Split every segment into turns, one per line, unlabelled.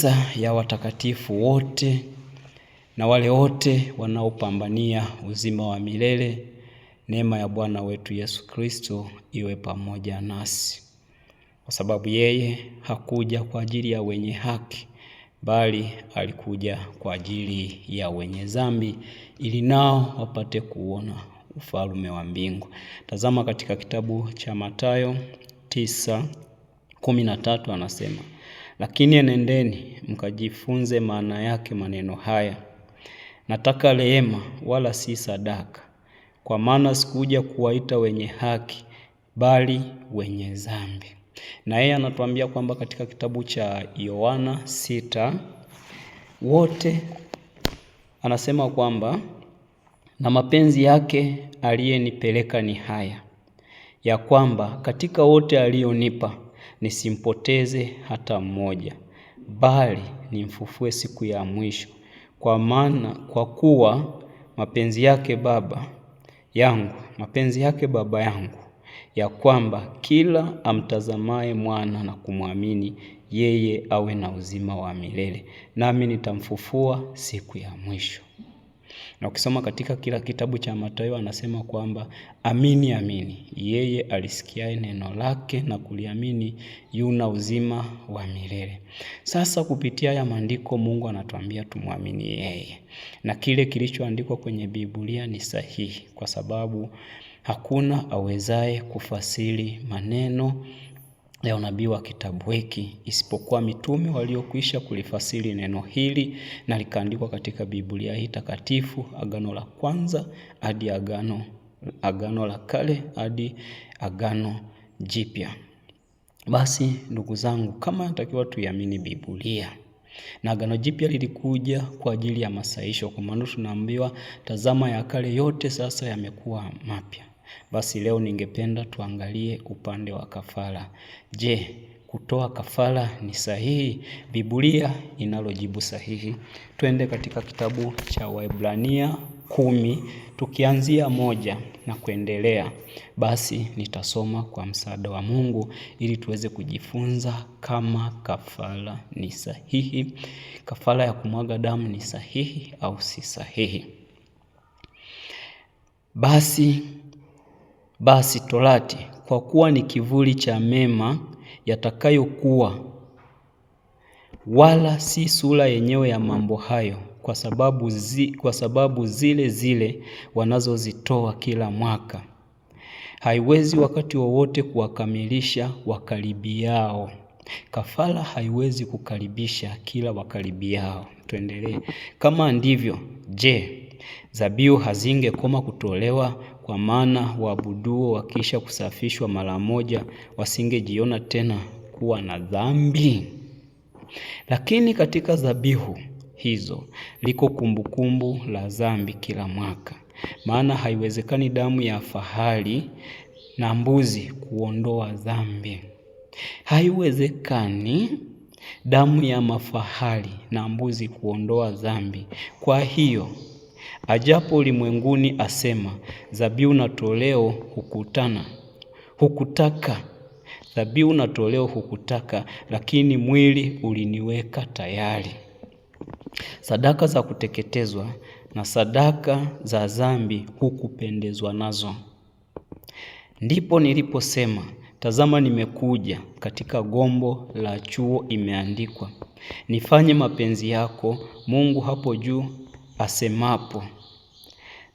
kanisa ya watakatifu wote na wale wote wanaopambania uzima wa milele. Neema ya Bwana wetu Yesu Kristo iwe pamoja nasi. Kwa sababu yeye hakuja kwa ajili ya wenye haki, bali alikuja kwa ajili ya wenye dhambi, ili nao wapate kuona ufalme wa mbingu. Tazama katika kitabu cha Mathayo 9:13 anasema, lakini enendeni mkajifunze maana yake maneno haya, nataka rehema wala si sadaka, kwa maana sikuja kuwaita wenye haki bali wenye dhambi. Na yeye anatuambia kwamba katika kitabu cha Yohana 6 wote anasema kwamba na mapenzi yake aliyenipeleka ni haya, ya kwamba katika wote alionipa nisimpoteze hata mmoja, bali nimfufue siku ya mwisho. Kwa kuwa mapenzi yake Baba yangu ya kwamba kila amtazamaye mwana na kumwamini yeye awe na uzima wa milele, nami nitamfufua siku ya mwisho. Na ukisoma katika kila kitabu cha Mathayo anasema kwamba amini, yeye alisikiaye neno lake na kuliamini yuna uzima wa milele. Sasa kupitia ya maandiko Mungu anatuambia tumwamini yeye. Na kile kilichoandikwa kwenye Biblia ni sahihi, kwa sababu hakuna awezaye kufasiri maneno ya unabii wa kitabu hiki isipokuwa mitume waliokwisha kulifasiri neno hili, na likaandikwa katika Biblia hii takatifu, Agano la Kwanza hadi Agano la Kale hadi Agano Jipya. Basi ndugu zangu, kama natakiwa tuiamini Biblia, na Agano Jipya lilikuja kwa ajili ya masaisho, kwa maana tunaambiwa tazama ya kale yote sasa yamekuwa mapya. Basi leo ningependa tuangalie upande wa kafara. Je, kutoa kafara ni sahihi? Biblia inalojibu sahihi. Twende katika kitabu cha Waebrania 10 tukianzia 1 na kuendelea. Basi nitasoma kwa msaada wa Mungu ili tuweze kujifunza kama kafara ni sahihi, kafara ya kumwaga damu ni sahihi au si sahihi. Basi Torati kwa kuwa ni kivuli cha mema yatakayokuwa, wala si sura yenyewe ya mambo hayo, kwa sababu zile wanazozitoa kila mwaka haiwezi wakati wowote kuwakamilisha wakaribiao. Kafara haiwezi kukaribisha kila wakaribiao. Tuendelee. Kama ndivyo, je, dhabihu hazingekoma kutolewa? Kwa maana waabuduo wakisha kusafishwa mara moja wasingejiona tena kuwa na dhambi. Lakini katika dhabihu hizo liko kumbukumbu la dhambi kila mwaka. Maana haiwezekani damu ya fahali na mbuzi kuondoa dhambi. Haiwezekani damu ya mafahali na mbuzi kuondoa dhambi. Kwa hiyo ajapo ulimwenguni asema dhabihu na toleo hukutaka, lakini mwili uliniweka tayari. Sadaka za kuteketezwa na sadaka za dhambi hukupendezwa nazo. Ndipo niliposema, tazama nimekuja, katika gombo la chuo imeandikwa, nifanye mapenzi yako Mungu hapo juu asemapo,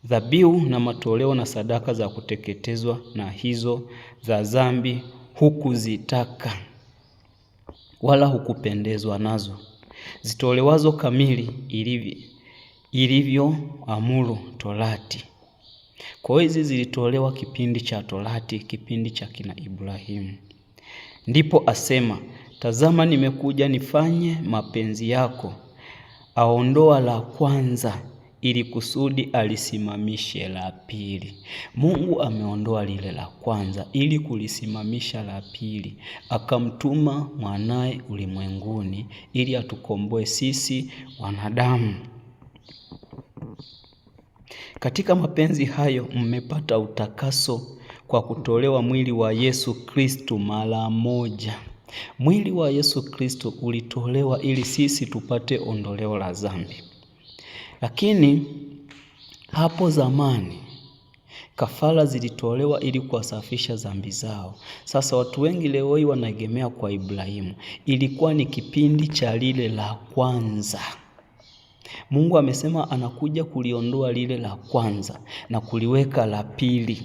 dhabihu na matoleo na sadaka za kuteketezwa na hizo za dhambi hukuzitaka, wala hukupendezwa nazo, zitolewazo kamili ilivyoamuru Torati. Kwa hizi zilitolewa kipindi cha Torati, kipindi cha kina Ibrahimu. Ndipo asema, tazama nimekuja nifanye mapenzi yako. Aondoa la kwanza ili kusudi alisimamishe la pili. Mungu ameondoa lile la kwanza ili kulisimamisha la pili. Akamtuma mwanae ulimwenguni ili atukomboe sisi wanadamu. Katika mapenzi hayo mmepata utakaso kwa kutolewa mwili wa Yesu Kristo mara moja. Mwili wa Yesu Kristo ulitolewa ili sisi tupate ondoleo la dhambi. Lakini hapo zamani kafara zilitolewa ili kuwasafisha dhambi zao. Sasa watu wengi leo hii wanaegemea kwa Ibrahimu. Ilikuwa ni kipindi cha lile la kwanza. Mungu amesema anakuja kuliondoa lile la kwanza na kuliweka la pili.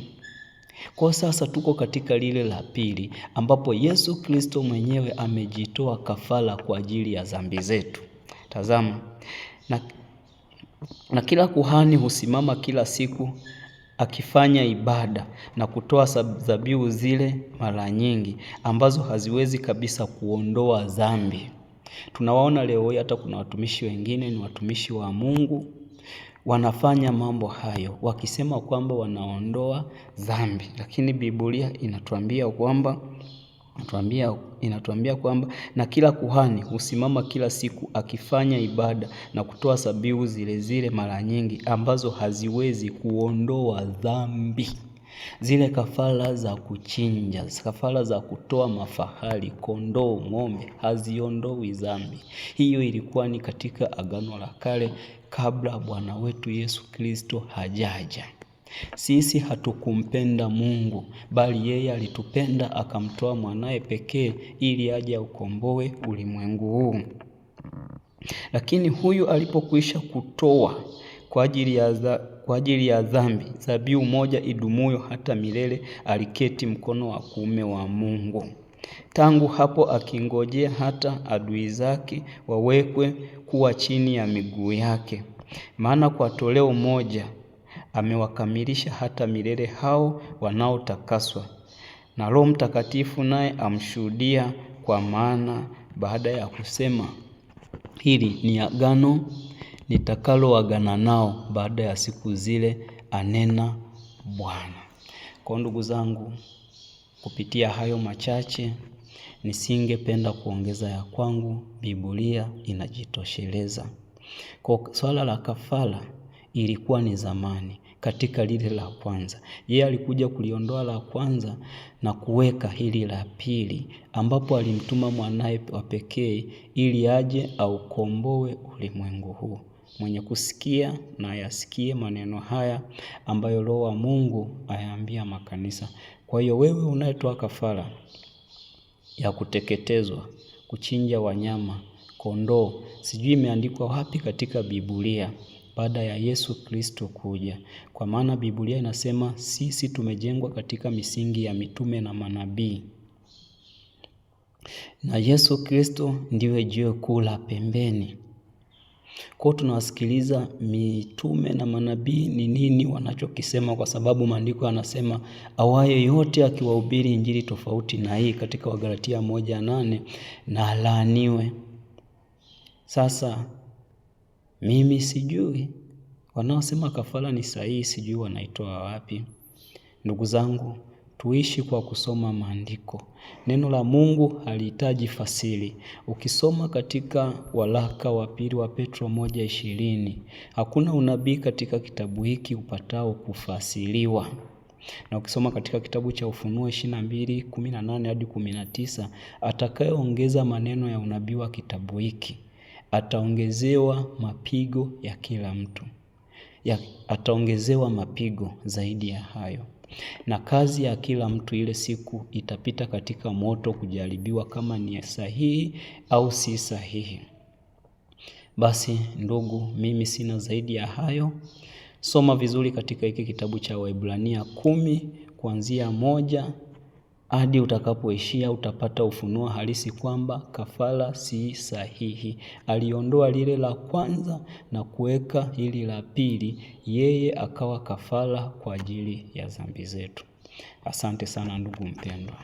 Kwa sasa tuko katika lile la pili ambapo Yesu Kristo mwenyewe amejitoa kafara kwa ajili ya dhambi zetu. Tazama, na kila kuhani husimama kila siku akifanya ibada na kutoa dhabihu zile mara nyingi ambazo haziwezi kabisa kuondoa dhambi. Tunawaona leo hata kuna watumishi wengine ni watumishi wa Mungu wanafanya mambo hayo wakisema kwamba wanaondoa dhambi, lakini Biblia inatuambia kwamba na kila kuhani husimama kila siku akifanya ibada na kutoa dhabihu zile mara nyingi ambazo haziwezi kuondoa dhambi. Zile kafara za kuchinja, kafara za kutoa mafahali, kondoo, ng'ombe haziondoi dhambi. Hiyo ilikuwa ni katika Agano la Kale kabla Bwana wetu Yesu Kristo hajaja. Sisi hatukumpenda Mungu, bali yeye alitupenda akamtoa mwanae pekee ili aje aukomboe ulimwengu huu. Lakini huyu alipokwisha kutoa kwa ajili ya dhambi dhabihu moja idumuyo hata milele, aliketi mkono wa kuume wa Mungu. Tangu hapo akingojea hata adui zake wawekwe kuwa chini ya miguu yake. Maana kwa toleo moja amewakamilisha hata milele hao wanaotakaswa. Na Roho Mtakatifu naye amshuhudia, kwa maana baada ya kusema, hili ni agano nitakaloagana nao baada ya siku zile, anena Bwana. Kwa ndugu zangu, kupitia hayo machache nisingependa kuongeza ya kwangu, Biblia inajitosheleza. Kwa swala la kafara ilikuwa ni zamani katika lile la kwanza. Yeye alikuja kuliondoa la kwanza na kuweka hili la pili, ambapo alimtuma mwanae wa pekee ili aje aukomboe ulimwengu huu. Mwenye kusikia na yasikie maneno haya ambayo Roho wa Mungu ayaambia makanisa. Kwa hiyo wewe unayetoa kafara ya kuteketezwa, kuchinja wanyama, kondoo, sijui imeandikwa wapi katika Biblia baada ya Yesu Kristo kuja. Kwa maana Biblia inasema sisi tumejengwa katika misingi ya mitume na manabii. Na Yesu Kristo ndiwe jiwe kuu la pembeni. Kwa tunawasikiliza mitume na manabii ni nini wanachokisema, kwa sababu maandiko yanasema awaye yote akiwahubiri injili tofauti na hii katika Wagalatia 1:8 na laaniwe. Sasa mimi sijui wanaosema kafara ni sahihi, sijui wanaitoa wapi. Ndugu zangu, tuishi kwa kusoma maandiko. Neno la Mungu halihitaji fasiri. Ukisoma katika waraka wa pili wa Petro 1:20, hakuna unabii katika kitabu hiki upatao kufasiriwa. Na ukisoma katika kitabu cha Ufunuo 22:18 hadi 19, atakayeongeza maneno ya unabii wa kitabu hiki ataongezewa mapigo ya kila mtu. Ataongezewa mapigo zaidi ya hayo. Na kazi ya kila mtu ile siku itapita katika moto kujaribiwa kama ni sahihi au si sahihi. Basi ndugu, mimi sina zaidi ya hayo. Soma vizuri katika hiki kitabu cha Waebrania 10 kuanzia 1 hadi utakapoishia, utapata ufunuo halisi kwamba kafara si sahihi. Aliondoa lile la kwanza na kuweka hili la pili, yeye akawa kafara kwa ajili ya dhambi zetu. Asante sana ndugu mpendwa.